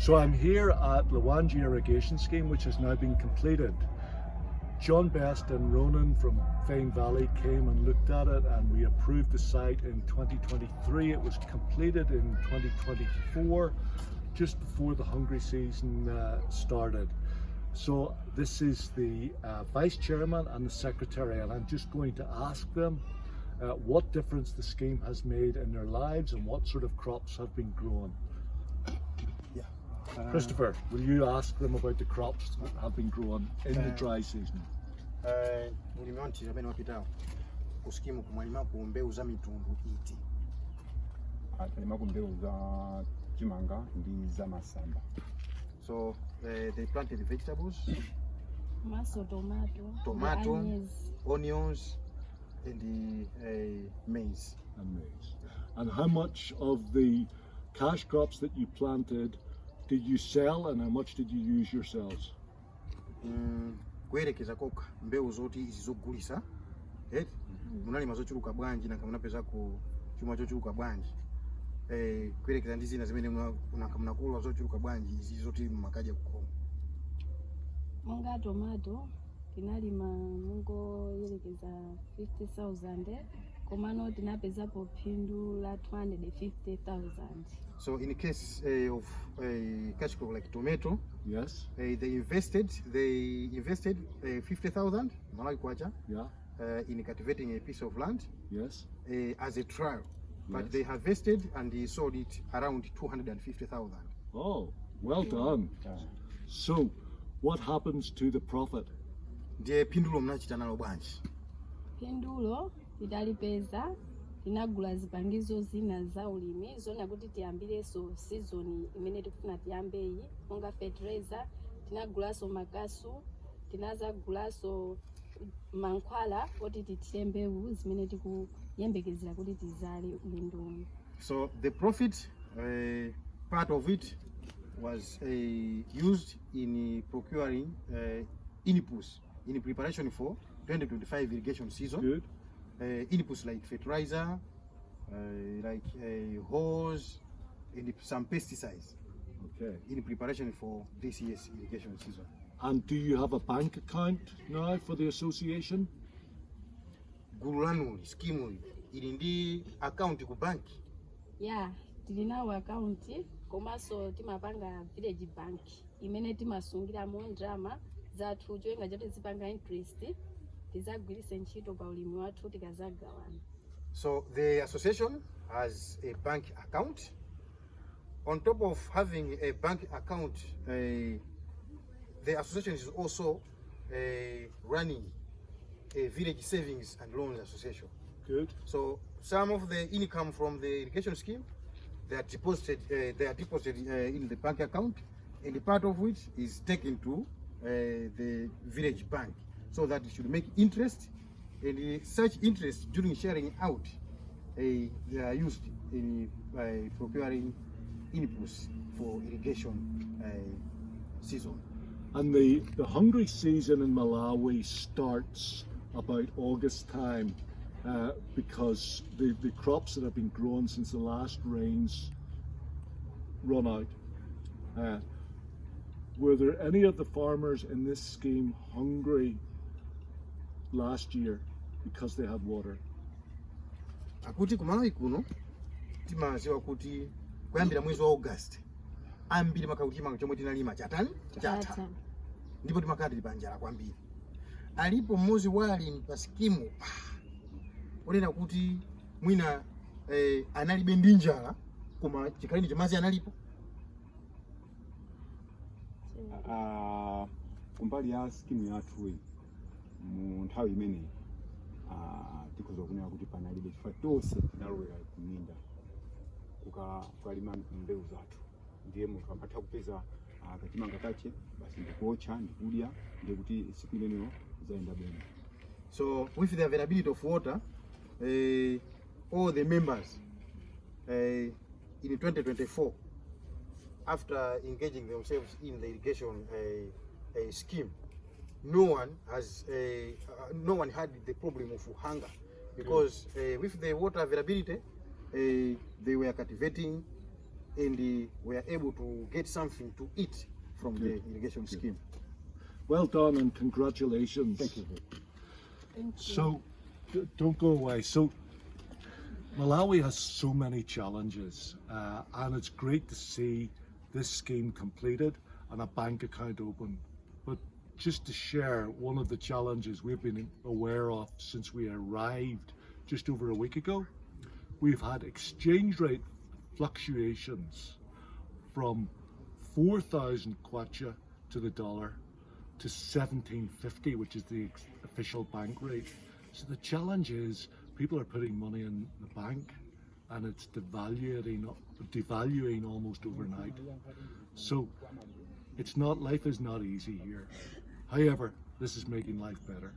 So I'm here at Luwanje irrigation scheme, which has now been completed. John Best and Ronan from Fane Valley came and looked at it, and we approved the site in 2023. It was completed in 2024, just before the hungry season started. So this is the Vice Chairman and the Secretary, and I'm just going to ask them what difference the scheme has made in their lives and what sort of crops have been grown. Christopher, will you ask them about the crops that have been grown in the dry season? Mulimi wanti amene wapitawo ku skimu kumwalimaku mbewu za mitundu iti? Alimaku mbewu za chimanga ndi za masamba. So they planted vegetables, tomato, onions, and maize. And how much of the cash crops that you planted did you sell, and how much did you use yourselves? Kuyerekeza kokha mbewu zoti izi zogulisa munalima zochuluka bwanji nanga munapeza ku chuma chochuluka bwanji kuyerekeza ndi zina zimene munakula zochuluka bwanji izi zoti mumakaja kukoma. Monga tomato tinalima mungo yerekeza 50,000 komano tinapezapo phindu la 250,000. So in the case of cash crop like tomato, yes, they invested 50,000 Malawi kwacha, in cultivating a piece of land, yes, as a trial, but they harvested and they sold it around 250,000. Oh, well done. So what happens to the profit? Ndiye phindulo mnachita nalo bwanji? Phindulo tidalipeza tinagula zipangizo zina za ulimi zona kuti tiyambireso season imene tikufuna tiyambeyi, monga fertilizer, tinagulaso makasu, tinazagulaso mankhwala kuti tithire mbewu zimene tikuyembekezera kuti tizale ulindomu. So the profit, part of it was used in procuring inputs in preparation for 2025 irrigation season. Good. Inputs like fertilizer, like hose, and some pesticides. Okay. In preparation for this year's irrigation season. And do you have a bank account now for the association? Gulu lanu skimu ili ndi account ku bank? Yeah, tilinawo account komanso timapanga village bank imene timasungiramo ndalama zathu choyenga choti zipanga interest tizagwiritse ntchito pa ulimi wathu tikazagawana. So the association has a bank account. On top of having a bank account, the association is also running a village savings and loans association. Good. So some of the income from the irrigation scheme, they are deposited in the bank account, and a part of which is taken to the village bank, so that it should make interest, and such interest during sharing out, they are used in procuring inputs for irrigation season. And the hungry season in Malawi starts about August time because the crops that have been grown since the last rains run out. Were there any of the farmers in this scheme hungry last year because they had water? Akuti kumalawi kuno timaziwa kuti kuyambira mwezi wa August ambiri makauti chimanga chomwe tinalima chatani chatha ndipo timakati lipanjala kwambiri. Alipo mmozi wali pa skimu onena kuti mwina analibe ndi njala koma chikalini chamazi analipo. Kumbali ya skimu yathu mu nthawi imene tikuzo kunena kuti panalibe chifukwa tonse tinalowera kuminda kukalima mbewu zathu, ndiye munthu amatha kupeza kachimanga kache basi ndikuotcha ndikudya ndiye kuti tsiku imeneyo zaenda bwino. So with the availability of water, all the members in 2024, after engaging themselves in the irrigation scheme, no one had the problem of hunger, because with the water availability, they were cultivating and we are able to get something to eat from the irrigation scheme. Well done and congratulations. Thank you. Thank you. So, don't go away. So, Malawi has so many challenges, and it's great to see this scheme completed and a bank account open. But just to share one of the challenges we've been aware of since we arrived just over a week ago, we've had exchange rate fluctuations from 4,000 kwacha to the dollar to 1750, which is the official bank rate. So the challenge is people are putting money in the bank and it's devaluing almost overnight. So life is not easy here. However, this is making life better.